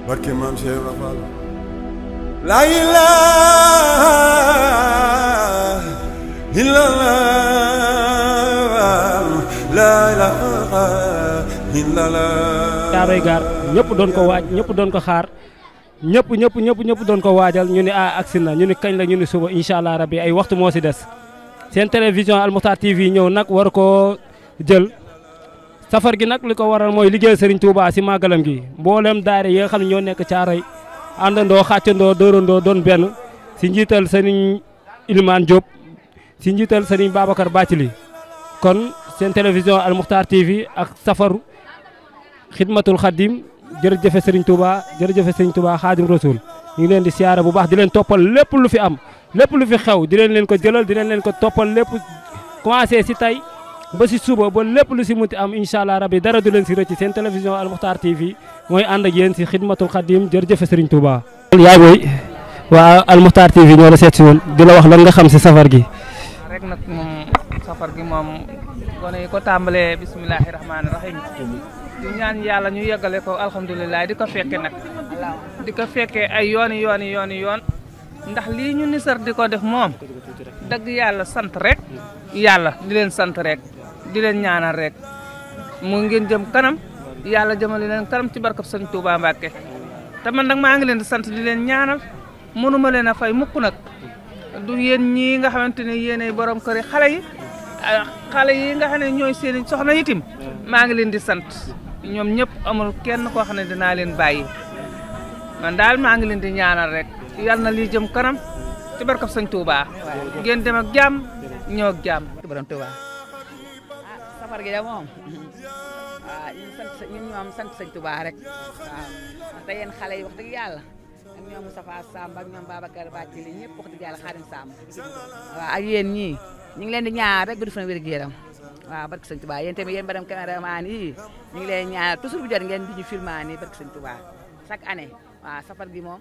barke maam Cheikh Ibra Fall la ilaha illallah la ilaha illallah Caaroy Gaar ñëpp doon ko waaj ñëpp doon ko xaar ñëpp doon ko waajal ñu ne agsi na ñu ne kañ la ñu ne suba incha allah rabbi ay waxtu moo si des seen télévision Al Moukhtar TV ñëw nag war koo jël safar gi nag li ko waral mooy liggéey Serigne Touba si màggalam gi mboolem daara yi nga xam ne ñoo nekk Caaroy àndandoo xàccandoo dóorandoo doon benn si njiital Serigne Ilimane Diop si njiital Serigne Babacar Bathily kon seen télévision Al Moukhtar TV ak safaru xidmatul xadim jërëjëf Serigne Touba xaadim rasul ñu ngi leen di siyaara bu baax di leen toppal lépp lu fi am lépp lu fi xew di leen ko jëlal di leen ko toppal lépp commencé si tey ba si suba ba lépp lu si munti am incha allah rabbi dara du leen si rëcc seen télévision Al Moukhtar TV mooy ànd ak yéen si xidmatul xadim jërëjëf Serigne Touba. yaay booy waa Al Moukhtar TV ñoo la seet si woon di la wax lan nga xam si safar gi. rek nag moom safar gi moom gone yi ko tàmbalee bismillahi rahmaani rahim di ñaan yàlla ñu yeggale ko alhamdulilah di ko fekke nag di ko fekkee ay yoon ndax lii ñu nisar di ko def moom dëgg yàlla sant rek yàlla di leen sant rek di leen ñaanal rek mu ngeen jëm kanam yàlla jëmale leen kanam ci barkab sëñ Touba Mbacke te man nag maa ngi leen di sant di leen ñaanal mënuma leen a fay mukk nag du yéen ñii nga xamante ne yéenay borom kër yi xale yi nga xam ne ñooy seeni soxna yitim maa ngi leen di sant ñoom ñëpp amul kenn koo xam ne dinaa leen bàyyi man daal maa ngi leen di ñaanal rek yal na lii jëm kanam ci barkab sëñ Touba ngeen dem ak jàmm ñëw ak jàmm borom Touba safar gi da moom ñun ñoom sant sëñ Touba rek waaw te yéen xale yi wax dëgg yàlla ak ñoom Moustapha Samb ak ñoom Babacar Bathily ñëpp wax dëgg yàlla Xaadim Samb waaw ak yéen ñii ñu ngi leen di ñaar rek gudd fan wér gu yaram waaw barke sëñ Touba yéen tamit yéen madame caméraman yi ñu ngi leen ñaar toujours bu jot ngeen di ñu filmaa nii barke sëñ Touba chaque année waaw safar gi moom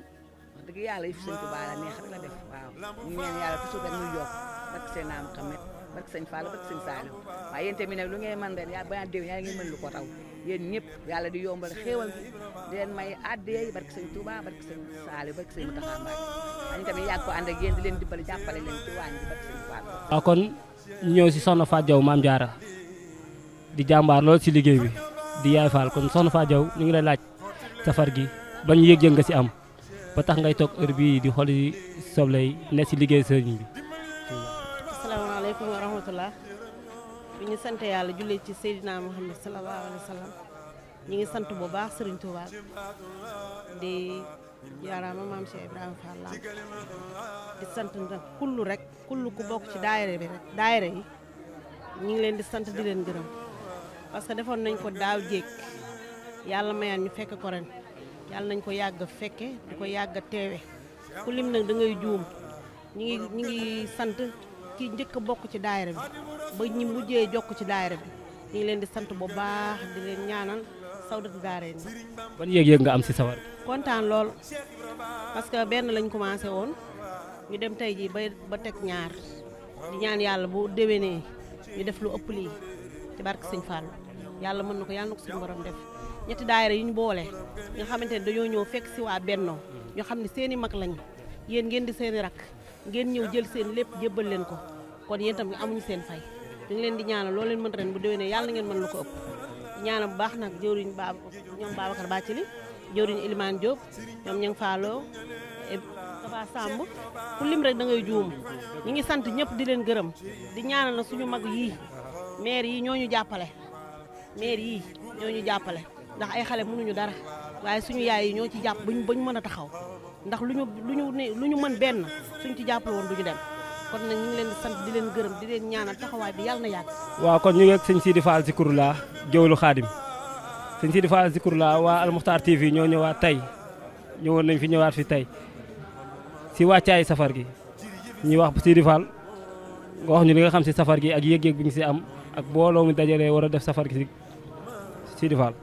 wax dëgg yàlla yi fi sëñ Touba la neex rek la def waaw ñu ngi leen yàlla toujours rek muy yokk barke seen naam Muhammad barke sëñ Fall barke sëñ Saliou waaw yéen tamit nag lu ngeen mën ren yaa ba déw yaa ngi mën lu ko raw yéen ñëpp yàlla di yombal xéewal di leen may addee barke sëñ Touba barke sëñ Saliou barke sëñ Mountakha Mbacké ñu tamit yàgg ko ànd ak yéen di leen dimbali jàppale leen ci waañ bi barke sëñ Fall waaw kon ñëw si soxna Fatou Diaw Maam Jaara di jàmbaar lool si liggéey bi di yaay Fall kon soxna Fatou Diaw ñu ngi lay laaj safar gi bañ yëg-yëg nga si am ba tax ngay toog heure bii di xool soble yi ne si liggéey sëriñ bi. asalaamaaleykum wa rahmatullah bi ñu sant yàlla jullee ci Seydina Muhammad sallallahu alayhi wa sallam ñu ngi sant bu baax Serigne Touba di yaaraama maam Cheikh Ibrahima Fall di sant nag kullu ku bokk ci daayira bi rek daayira yi ñu ngi leen di sant di leen gërëm parce que defoon nañ ko daaw jéeg yàlla mayaan ñu fekk ko ren yàlla nañ ko yàgg fekke di ko yàgg teewe ku lim nag da ngay juum ñi ngi sant ki njëkk a bokk ci daayira bi ba ñi mujjee jokk ci daayira bi ñu ngi leen di sant bu baax di leen ñaanal sawdatu daara yi. ban yëg-yëg nga am si safar. kontaan lool parce que benn lañ commencé woon ñu dem tey jii ba teg ñaar di ñaan yàlla bu déwénee ñu def lu ëpp lii ci barke Sëñ Fall yàlla mën na ko yàlla na ko suñu borom def ñetti daayira yi ñu boole nga xamante ne dañoo ñëw fekk si waa Benno ñoo xam ne seeni mag lañ yéen ngeen di seeni rakk ngeen ñëw jël seen lépp jébbal leen ko kon yéen tam amuñu seen fay ñu ngi leen di ñaanal loolu leen mën ren bu déwénee yàlla na ngeen mën lu ko ëpp ñaanal bu baax nag jëwriñ ñoom Babacar Bathily jëwriñ Ilimane Diop ñoom ña ngi faaloo Moustapha Samb ku lim rek da ngay juum ñi ngi sant ñëpp di leen gërëm di ñaanal na suñu mag yii maire yi ñoo ñu jàppale ndax ay xale mënuñu dara waaye suñu yaay yi ñoo ci jàpp bañ mën a taxaw ndax lu ñu mën benn suñ ci jàppale woon duñu dem kon nag ñu ngi leen di sant di leen gërëm di leen ñaanal taxawaay bi yàlla na yàgg. waaw kon ñu ngi ak sëñ Sidi Fall Zikrullah jëwlu Xaadim sëñ Sidi Fall Zikrullah waa Al Moukhtar TV ñoo ñëwaat tey ñëwoon nañ fi ñëwaat fi tey si wàccaay safar gi ñuy wax Sidi Fall nga wax ñu li nga xam si safar gi ak yëg-yëg bi ñu si am ak booloo mu dajalee war a def safar gi si Sidi Fall.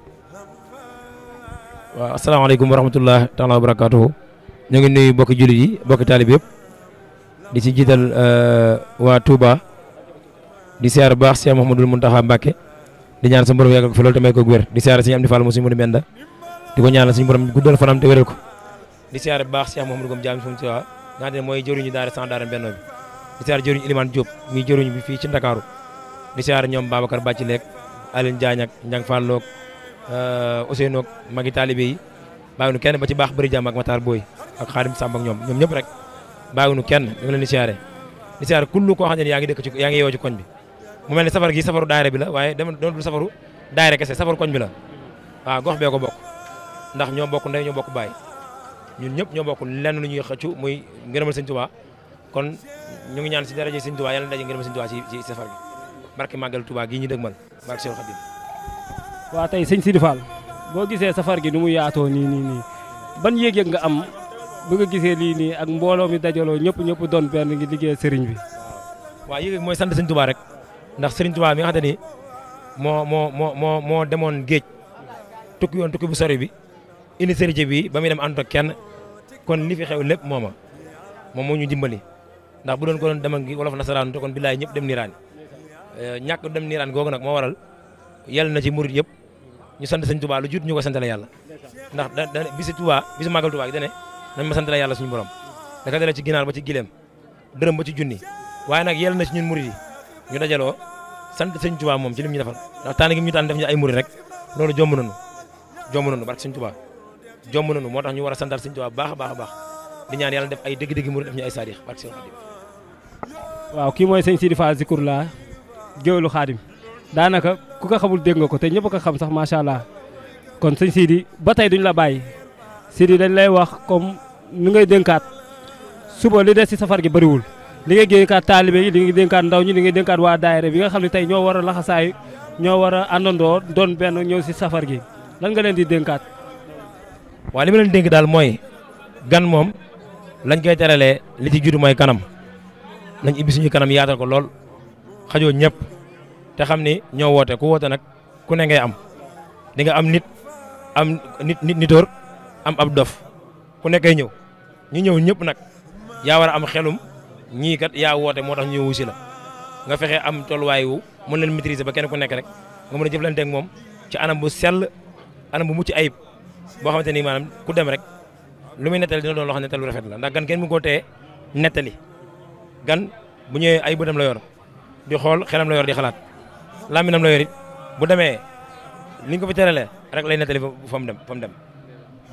waaw asalaamaaleykum wa rahmatulah taala wa barakaatuhu ñu ngi nuyu bokki jullit yi bokki taalib yëpp di si jiital waa Touba di siyaar baax Cheikh Mouhamadoul Mountakha Mbacké di ñaan sa borom yàggal ko fi loolu te may ko wér di siyaar Sëñ Amdi Fall mu Sëñ Modou Mbenda di ko ñaanal suñu borom guddal fanam te wéral ko di siyaare bu baax Cheikh Mouhamadou Gom Jaami fu mu nga xam ne mooy jëruñu daara sans daara benno bi di siyaare jëruñu Ilimane Diop muy jëruñu bi fii ci Ndakaaru di siyaare ñoom Babacar Bàcci leeg Aline Diagne ak Njang Falloog Ousseynou ak magi talibé yi bàyyiwunu kenn ba ci baax bëri jàmm ak Matar Boy ak Xaadim Samb ak ñoom ñëpp rek bàyyiwunu kenn ñu ngi leen di siyaare kullu koo xam ne yaa ngi dëkk ci yaa ngi yeewoo ci koñ bi mu mel ni safar gi safaru daayira bi la waaye dama doon du safaru daayira kese safaru koñ bi la waaw gox bee ko bokk ndax ñoo bokk ndey ñoo bokk baay ñun ñëpp ñoo bokk lenn lu ñuy xëccu muy ngërëmal Sëñ Tuubaa kon ñu ngi ñaan si daraje Sëñ Tuubaa yàlla na daje ngërëmal Sëñ Tuubaa ci safar gi barke màggal Tuubaa gii ñu dëgmal barke Seex Xaadim waaw tey sëñ Sidi Fall boo gisee safar gi nu mu yaatoo nii ban yëg-yëg nga am bu nga gisee lii nii ak mbooloo mi dajaloo ñëpp doon benn ngi liggéey sëriñ bi. waaw yëg-yëg mooy sant Sëñ Tuubaa rek ndax Sëriñ Tuubaa mi nga xam ne ni moo demoon géej tukki bu sori bi indi sëriñ bi ba muy dem ànd ak kenn kon li fi xew lépp moom moo ñu dimbali ndax bu doon ko doon demal gi wolof nasaraan te kon billaay ñëpp dem niiraan ñàkk dem niiraan googu nag moo waral yàlla na ci murit yëpp ñu sant Sëñ Tuubaa lu jut ñu ko santale yàlla ndax da bisi Tuubaa bisi màggal Tuubaa gi dane nañ ma santale yàlla suñu borom da ka dale ci ginaar ba ci gileem dërëm ba ci junni waaye nag yàlla na ci ñun murit yi ñu dajaloo sant Sëñ Tuubaa moom ci lim ñu defal ndax tànn gi ñu tànn def ñu ay murit rek loolu jomb nañu barke Sëñ Tuubaa jomb nañu moo tax ñu war a santal Sëñ Tuubaa baax a baax a baax di ñaan yàlla def ay dëgg-dëgg murit def ñu ay saadix barke Seex Xaadim waaw kii mooy sëñ Sidi Fall Zikroulah géwélu Xaadim daanaka ku ko xamul dégg nga ko te ñëpp ko xam sax macha allah kon sëñ Sidi ba tey duñ la bàyyi Sidi dañ lay wax comme ni ngay dénkaat suba li des ci safar gi bëriwul li ngay dénkaat taalibe yi li ngay dénkaat ndaw ñi li ngay dénkaat waa daayira bi nga xam ne tey ñoo war a laxasaayu ñoo war a àndandoo doon benn ñëw ci safar gi lan nga leen di dénkaat. waaw li ma leen dénk daal mooy gan moom lañ koy teralee li ci juddu mooy kanam nañ ibbi suñu kanam yaatal ko lool xajoo ñëpp te xam ni ñoo woote ku woote nag ku ne ngay am di nga am nitoor am ab dof ku nekkay ñëw ñu ñëw ñëpp nag yaa war a am xelum ñii kat yaa woote moo tax ñu ñëw wusi la nga fexe am tolluwaay wu mën leen maîtriser ba kenn ku nekk rek nga mën a jëflante ak moom ci anam bu sell anam bu mucc ayib boo xamante ni maanaam ku dem rek lu muy nettali dina doon loo xam ne nettali lu rafet la ndax gan kenn mu ko tee nettali gan bu ñëwee ay bëtam la yor di xool xelam la yor di xalaat làmminam la yor it bu demee li ñu ko fi teralee rek lay nettali fa mu dem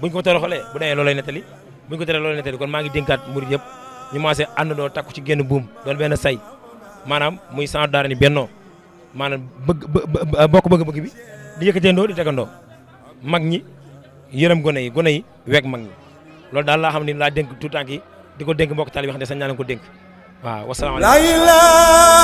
buñ ko toroxalee bu demee loolu lay nettali buñ ko teree loolu lay nettali kon maa ngi dénkaat murid yëpp ñu maasee àndandoo takku ci génn buum doon benn say maanaam muy sans daara ni bennoo maanaam bëgg-bëgg bi di yëkkateendoo di tegandoo mag ñi yërëm gone yi weeg mag ñi loolu daal laa xam ne laa dénk tout tànk yi di ko dénk mbokk taalibe bi xam ne sañ naa leen ko dénk waaw wasalaamaaleykum